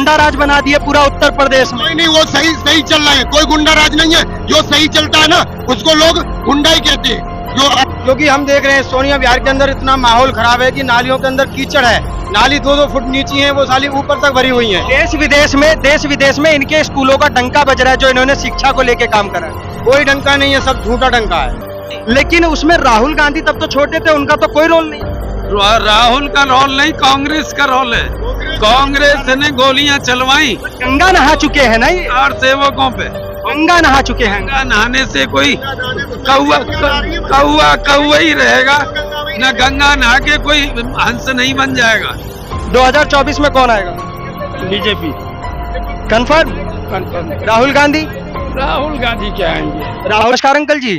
गुंडा राज बना दिए पूरा उत्तर प्रदेश में। नहीं, वो सही सही चल रहा है, कोई गुंडा राज नहीं है। जो सही चलता है ना उसको लोग गुंडा ही कहते हैं। क्योंकि हम देख रहे हैं सोनिया विहार के अंदर इतना माहौल खराब है कि नालियों के अंदर कीचड़ है, नाली 2-2 फुट नीची है, वो साली ऊपर तक भरी हुई है। देश विदेश में इनके स्कूलों का डंका बज रहा है जो इन्होंने शिक्षा को लेके काम करा है। कोई डंका नहीं है, सब झूठा डंका है। लेकिन उसमें राहुल गांधी तब तो छोटे थे, उनका तो कोई रोल नहीं। राहुल का रोल नहीं, कांग्रेस का रोल है। कांग्रेस ने गोलियां चलवाई, गंगा नहा चुके हैं ना ये, और सेवकों पे गंगा नहा चुके हैं। गंगा नहाने से कोई कौआ ही रहेगा, न गंगा नहा के कोई हंस नहीं बन जाएगा। 2024 में कौन आएगा? BJP confirm. राहुल गांधी क्या आएंगे? नमस्कार अंकल जी।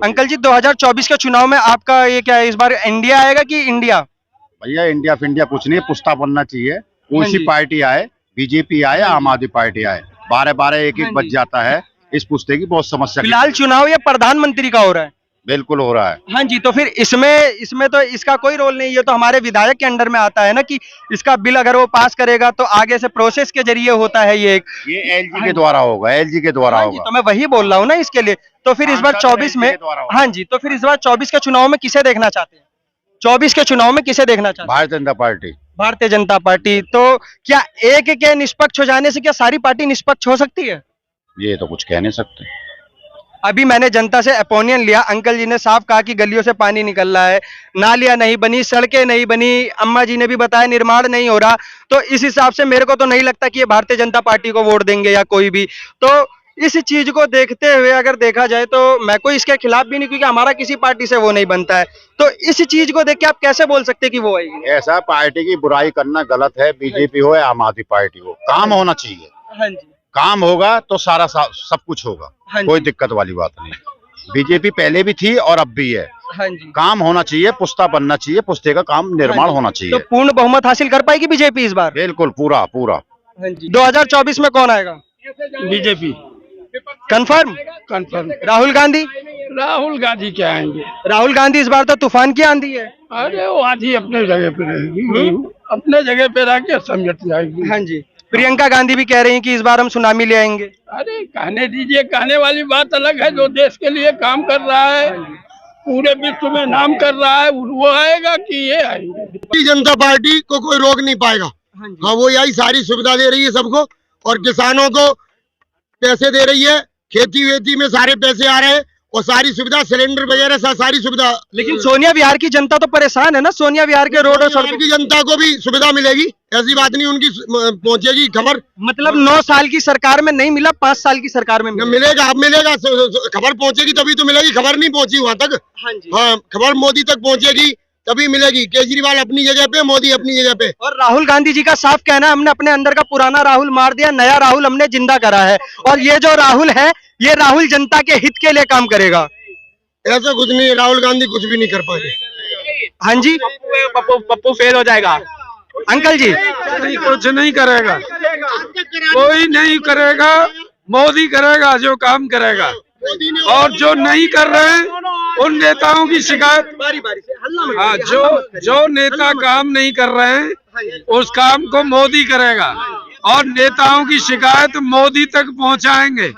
अंकल जी 2024 के चुनाव में आपका ये क्या है, इस बार इंडिया आएगा कि इंडिया? भैया इंडिया फिंडिया कुछ नहीं, पुश्ता बनना चाहिए। कोई हाँ सी जी। पार्टी आए, बीजेपी आए, आम आदमी पार्टी आए, 12-12 एक हाँ एक बज जी। जाता है। इस पुश्ते की बहुत समस्या फिलहाल चुनाव ये प्रधानमंत्री का हो रहा है। बिल्कुल हो रहा है। हाँ जी, तो फिर इसमें तो इसका कोई रोल नहीं, ये तो हमारे विधायक के अंडर में आता है ना कि इसका बिल अगर वो पास करेगा तो आगे से प्रोसेस के जरिए होता है ये ये एलजी के द्वारा होगा, एलजी के द्वारा हाँ जी, होगा। तो मैं वही बोल रहा हूँ ना इसके लिए। तो फिर इस बार सांसद 24 में LG के द्वारा होगा। हाँ जी, तो फिर इस बार 24 के चुनाव में किसे देखना चाहते हैं? 24 के चुनाव में किसे देखना चाहते हैं? भारतीय जनता पार्टी। भारतीय जनता पार्टी। तो क्या एक के निष्पक्ष हो जाने से क्या सारी पार्टी निष्पक्ष हो सकती है? ये तो कुछ कह नहीं सकते। अभी मैंने जनता से ओपिनियन लिया, अंकल जी ने साफ कहा कि गलियों से पानी निकल रहा है, नालियां नहीं बनी, सड़कें नहीं बनी, अम्मा जी ने भी बताया निर्माण नहीं हो रहा। तो इस हिसाब से मेरे को तो नहीं लगता कि ये भारतीय जनता पार्टी को वोट देंगे या कोई भी। तो इस चीज को देखते हुए अगर देखा जाए तो मैं कोई इसके खिलाफ भी नहीं, क्योंकि हमारा किसी पार्टी से वो नहीं बनता है। तो इस चीज को देख के आप कैसे बोल सकते कि वो आएगी? ऐसा पार्टी की बुराई करना गलत है, बीजेपी हो या आम आदमी पार्टी हो। काम होना चाहिए, हाँ जी, काम होगा तो सारा सब कुछ होगा, हाँ जी। कोई दिक्कत वाली बात नहीं। बीजेपी पहले भी थी और अब भी है। हाँ जी। काम होना चाहिए, पुश्ता बनना चाहिए, पुश्ते का काम निर्माण होना तो चाहिए। पूर्ण बहुमत हासिल कर पाएगी बीजेपी इस बार? बिल्कुल पूरा पूरा। हाँ जी। 2024 में कौन आएगा? BJP confirm. राहुल गांधी क्या आएंगे? राहुल गांधी इस बार तो तूफान की आंधी है। अरे वो आधी अपने जगह पे रहेगी, अपने जगह पे रह के समझ जाएगी। हाँ जी। प्रियंका गांधी भी कह रही हैं कि इस बार हम सुनामी ले आएंगे। अरे कहने दीजिए, कहने वाली बात अलग है। जो देश के लिए काम कर रहा है, पूरे विश्व में नाम कर रहा है, वो आएगा कि ये आएंगे? भारतीय जनता पार्टी को कोई रोक नहीं पाएगा। हाँ, वो यही सारी सुविधा दे रही है सबको, और किसानों को पैसे दे रही है, खेती वेती में सारे पैसे आ रहे हैं, और सारी सुविधा सिलेंडर वगैरह सारी सुविधा। लेकिन सोनिया विहार की जनता तो परेशान है ना, सोनिया विहार के रोड और बिहार सड़कों की जनता को भी सुविधा मिलेगी, ऐसी बात नहीं। उनकी पहुंचेगी खबर। मतलब 9 साल की सरकार में नहीं मिला, 5 साल की सरकार में मिला। मिलेगा, अब मिलेगा। खबर पहुंचेगी तभी तो मिलेगी। खबर नहीं पहुंची वहां तक। हाँ जी। हाँ, खबर मोदी तक पहुंचेगी तभी मिलेगी। केजरीवाल अपनी जगह पे, मोदी अपनी जगह पे। और राहुल गांधी जी का साफ कहना है, हमने अपने अंदर का पुराना राहुल मार दिया, नया राहुल हमने जिंदा करा है, और ये जो राहुल है, ये राहुल जनता के हित के लिए काम करेगा। ऐसा कुछ नहीं है, राहुल गांधी कुछ भी नहीं कर पाएंगे। हाँ जी। पप्पू फेल हो जाएगा। अंकल जी कुछ नहीं करेगा, कोई नहीं करेगा। मोदी करेगा जो काम करेगा, और जो नहीं कर रहे हैं उन नेताओं की शिकायत। हाँ, जो नेता काम नहीं कर रहे हैं उस काम को मोदी करेगा, और नेताओं की शिकायत मोदी तक पहुंचाएंगे।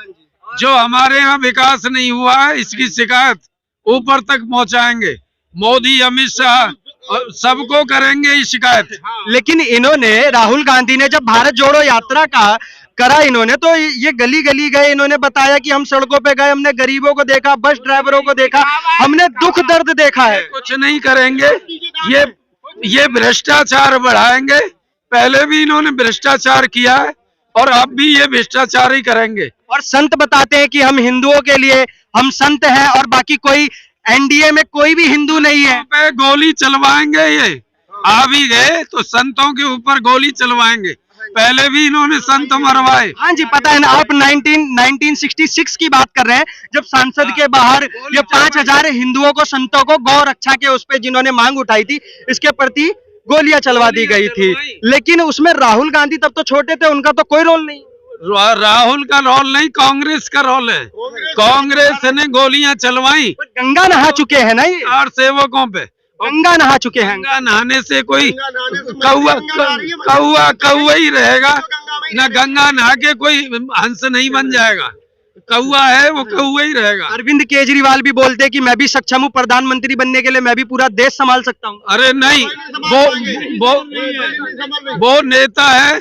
जो हमारे यहाँ विकास नहीं हुआ है इसकी शिकायत ऊपर तक पहुंचाएंगे। मोदी, अमित शाह सबको करेंगे ये शिकायत। लेकिन इन्होंने, राहुल गांधी ने जब भारत जोड़ो यात्रा का करा इन्होंने, तो ये गली गली गए, इन्होंने बताया कि हम सड़कों पे गए, हमने गरीबों को देखा, बस ड्राइवरों को देखा, हमने दुख दर्द देखा है। कुछ नहीं करेंगे, ये भ्रष्टाचार बढ़ाएंगे। पहले भी इन्होंने भ्रष्टाचार किया है और अब भी ये भ्रष्टाचार ही करेंगे। और संत बताते हैं कि हम हिंदुओं के लिए हम संत हैं, और बाकी कोई एनडीए में कोई भी हिंदू नहीं है। पे गोली चलवाएंगे, ये आ भी गए तो संतों के ऊपर गोली चलवाएंगे। पहले भी इन्होंने संत मरवाए। हाँ जी, पता है ना। आप 1966 की बात कर रहे हैं, जब संसद के बाहर ये 5000 हिंदुओं को, संतों को गौ रक्षा के उस पे जिन्होंने मांग उठाई थी, इसके प्रति गोलियां चलवा दी गई थी। लेकिन उसमें राहुल गांधी तब तो छोटे थे, उनका तो कोई रोल नहीं। राहुल का रोल नहीं, कांग्रेस का रोल है। कांग्रेस ने गोलियां चलवाई, गंगा नहा चुके हैं ना ये, और सेवकों पे गंगा नहा चुके हैं। गंगा नहाने से कोई गंगा नहाने से कौआ गंगा आ रही है, कौआ ही रहेगा, गंगा में ही ना गंगा नहा के कोई हंस नहीं बन जाएगा। कौआ है वो कौआ ही रहेगा। अरविंद केजरीवाल भी बोलते हैं कि मैं भी सक्षम हूँ प्रधानमंत्री बनने के लिए, मैं भी पूरा देश संभाल सकता हूँ। अरे नहीं, वो नेता है,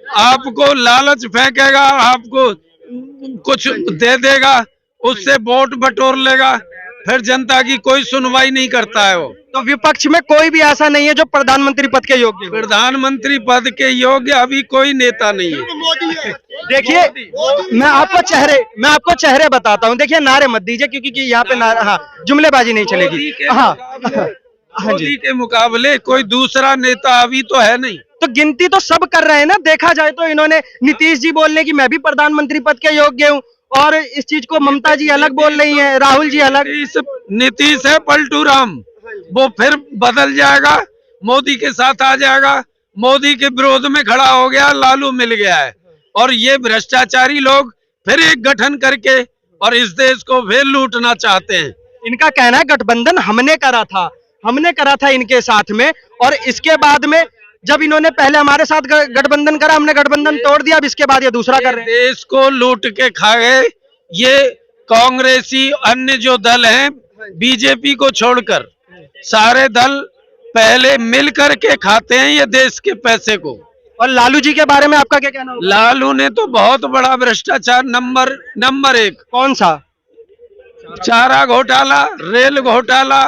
आपको लालच फेंकेगा, आपको कुछ दे देगा, उससे वोट बटोर लेगा, फिर जनता की कोई सुनवाई नहीं करता है वो। तो विपक्ष में कोई भी ऐसा नहीं है जो प्रधानमंत्री पद के योग्य हो। प्रधानमंत्री पद के योग्य अभी कोई नेता नहीं है। मोदी है। देखिए मैं आपको चेहरे बताता हूँ। देखिए नारे मत दीजिए क्योंकि यहाँ पे नारा, हाँ जुमलेबाजी नहीं चलेगी। हाँ मोदी के मुकाबले कोई दूसरा नेता अभी तो है नहीं। तो गिनती तो सब कर रहे हैं ना। देखा जाए तो इन्होंने नीतीश जी बोल रहे कि मैं भी प्रधानमंत्री पद के योग्य हूँ, और इस चीज को ममता जी अलग बोल रही हैं, राहुल जी अलग। नीतीश है पलटू राम, वो फिर बदल जाएगा, मोदी के साथ आ जाएगा, मोदी के विरोध में खड़ा हो गया, लालू मिल गया है। और ये भ्रष्टाचारी लोग फिर एक गठन करके और इस देश को फिर लूटना चाहते हैं। इनका कहना है गठबंधन हमने करा था इनके साथ में, और इसके बाद में जब इन्होंने पहले हमारे साथ गठबंधन करा, हमने गठबंधन तोड़ दिया, अब इसके बाद ये दूसरा कर रहे हैं। देश को लूट के खा गए ये कांग्रेसी, अन्य जो दल हैं बीजेपी को छोड़कर सारे दल पहले मिल करके खाते हैं ये देश के पैसे को। और लालू जी के बारे में आपका क्या कहना होगा? लालू ने तो बहुत बड़ा भ्रष्टाचार नंबर 1। कौन सा? चारा घोटाला, रेल घोटाला,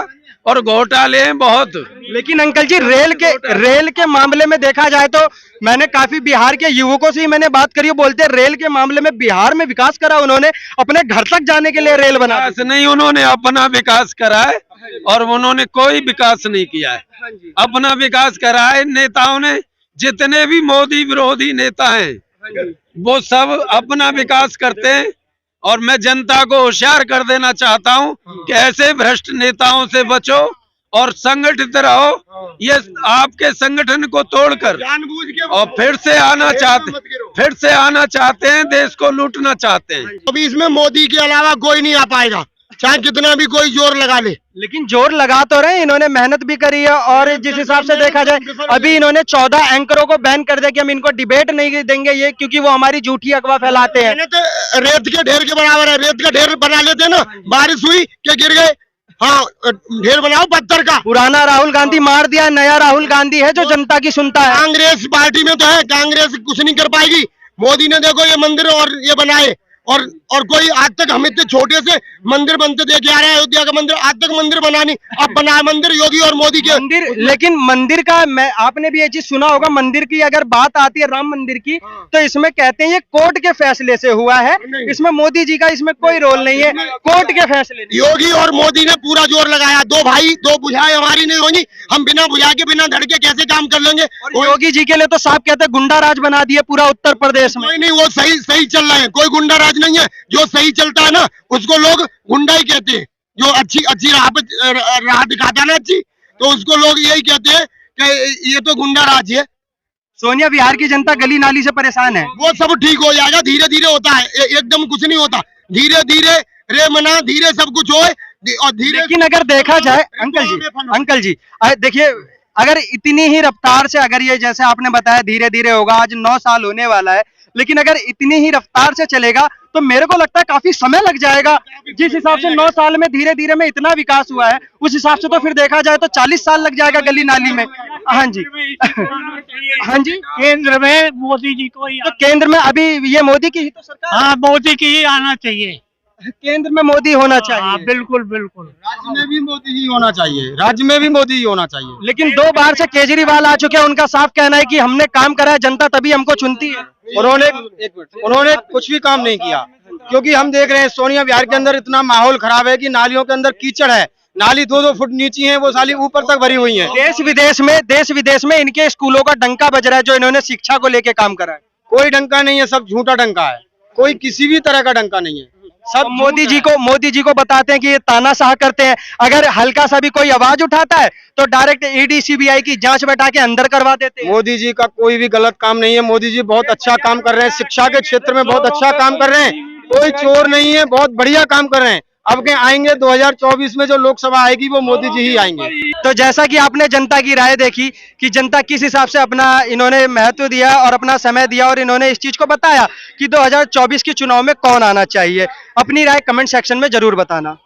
और घोटाले हैं बहुत। लेकिन अंकल जी रेल के मामले में देखा जाए तो मैंने काफी बिहार के युवकों से ही मैंने बात करी, बोलते हैं रेल के मामले में बिहार में विकास करा उन्होंने, अपने घर तक जाने के लिए रेल बना। नहीं, उन्होंने अपना विकास करा है और उन्होंने कोई विकास नहीं किया है। अपना विकास करा है नेताओं ने, जितने भी मोदी विरोधी नेता हैं वो सब अपना विकास करते हैं। और मैं जनता को होशियार कर देना चाहता हूं कि ऐसे भ्रष्ट नेताओं से बचो और संगठित रहो। ये आपके संगठन को तोड़कर और फिर से आना चाहते हैं, देश को लूटना चाहते हैं। अभी इसमें मोदी के अलावा कोई नहीं आ पाएगा, चाहे कितना भी कोई जोर लगा ले। लेकिन जोर लगा तो रहे, इन्होंने मेहनत भी करी है, और जिस हिसाब से देखा जाए अभी इन्होंने 14 एंकरों को बैन कर दिया कि हम इनको डिबेट नहीं देंगे, ये क्योंकि वो हमारी झूठी अफवाह फैलाते हैं। तो रेत के ढेर के बराबर है, रेत का ढेर बना लेते हैं ना, बारिश हुई के गिर गए। हाँ, ढेर बनाओ पत्थर का। पुराना राहुल गांधी मार दिया, नया राहुल गांधी है जो जनता की सुनता है। कांग्रेस पार्टी में तो है, कांग्रेस कुछ नहीं कर पाएगी। मोदी ने देखो ये मंदिर और ये बनाए, और कोई आज तक हम इतने छोटे से मंदिर बनते देखे आ रहे हैं। अयोध्या का मंदिर आज तक मंदिर बना नहीं, अब बना मंदिर योगी और मोदी के मंदिर। लेकिन मंदिर का आपने भी ये चीज सुना होगा, मंदिर की अगर बात आती है राम मंदिर की, तो इसमें कहते हैं ये कोर्ट के फैसले से हुआ है, इसमें मोदी जी का इसमें कोई रोल नहीं है, कोर्ट के फैसले। योगी और मोदी ने पूरा जोर लगाया, दो भाई दो बुझाए हमारी नहीं होगी, हम बिना बुझा के बिना धड़के कैसे काम कर लेंगे। योगी जी के लिए तो साफ कहते हैं गुंडा राज बना दिए पूरा उत्तर प्रदेश में। नहीं, वो सही चल रहा है, कोई गुंडा राज नहीं है। जो सही चलता है ना उसको लोग गुंडा ही कहते हैं। जो अच्छी राह दिखाता है ना अच्छी, तो उसको लोग यही कहते हैं कि ये तो गुंडा राज है। सोनिया, बिहार की जनता गली नाली से परेशान है। वो सब ठीक हो जाएगा, धीरे धीरे होता है, एकदम कुछ नहीं होता, धीरे धीरे रे मना धीरे सब कुछ होए और धीरे। लेकिन अगर देखा जाए अंकल जी देखिए, अगर इतनी ही रफ्तार से, अगर ये जैसे आपने बताया धीरे धीरे होगा, आज 9 साल होने वाला है, लेकिन अगर इतनी ही रफ्तार से चलेगा तो मेरे को लगता है काफी समय लग जाएगा। जिस हिसाब से 9 साल में धीरे धीरे में इतना विकास हुआ है, उस हिसाब से तो फिर देखा जाए तो 40 साल लग जाएगा गली नाली में। हाँ जी हाँ जी, केंद्र में मोदी जी को ही। तो केंद्र में अभी ये मोदी की ही तो सरकार। हाँ, मोदी की ही आना चाहिए, केंद्र में मोदी होना चाहिए। हाँ, बिल्कुल बिल्कुल। राज्य में भी मोदी ही होना चाहिए, राज्य में भी मोदी ही होना चाहिए। लेकिन 2 बार से केजरीवाल आ चुके हैं, उनका साफ कहना है कि हमने काम करा है, जनता तभी हमको चुनती है। उन्होंने कुछ भी काम नहीं किया, क्योंकि हम देख रहे हैं सोनिया विहार के अंदर इतना माहौल खराब है कि नालियों के अंदर कीचड़ है, नाली 2-2 फुट नीची है, वो साली ऊपर तक भरी हुई है। देश विदेश में इनके स्कूलों का डंका बज रहा है, जो इन्होंने शिक्षा को लेके काम करा है। कोई डंका नहीं है, सब झूठा डंका है, कोई किसी भी तरह का डंका नहीं है। सब मोदी जी को बताते हैं कि ये तानाशाह करते हैं, अगर हल्का सा भी कोई आवाज उठाता है तो डायरेक्ट ईडी सीबीआई की जांच बैठा के अंदर करवा देते हैं। मोदी जी का कोई भी गलत काम नहीं है, मोदी जी बहुत अच्छा काम कर रहे हैं, शिक्षा के क्षेत्र में बहुत अच्छा काम कर रहे हैं, कोई चोर नहीं है, बहुत बढ़िया काम कर रहे हैं। अब के आएंगे 2024 में जो लोकसभा आएगी वो मोदी जी ही आएंगे। तो जैसा कि आपने जनता की राय देखी कि जनता किस हिसाब से अपना इन्होंने महत्व दिया और अपना समय दिया और इन्होंने इस चीज को बताया कि 2024 के चुनाव में कौन आना चाहिए। अपनी राय कमेंट सेक्शन में जरूर बताना।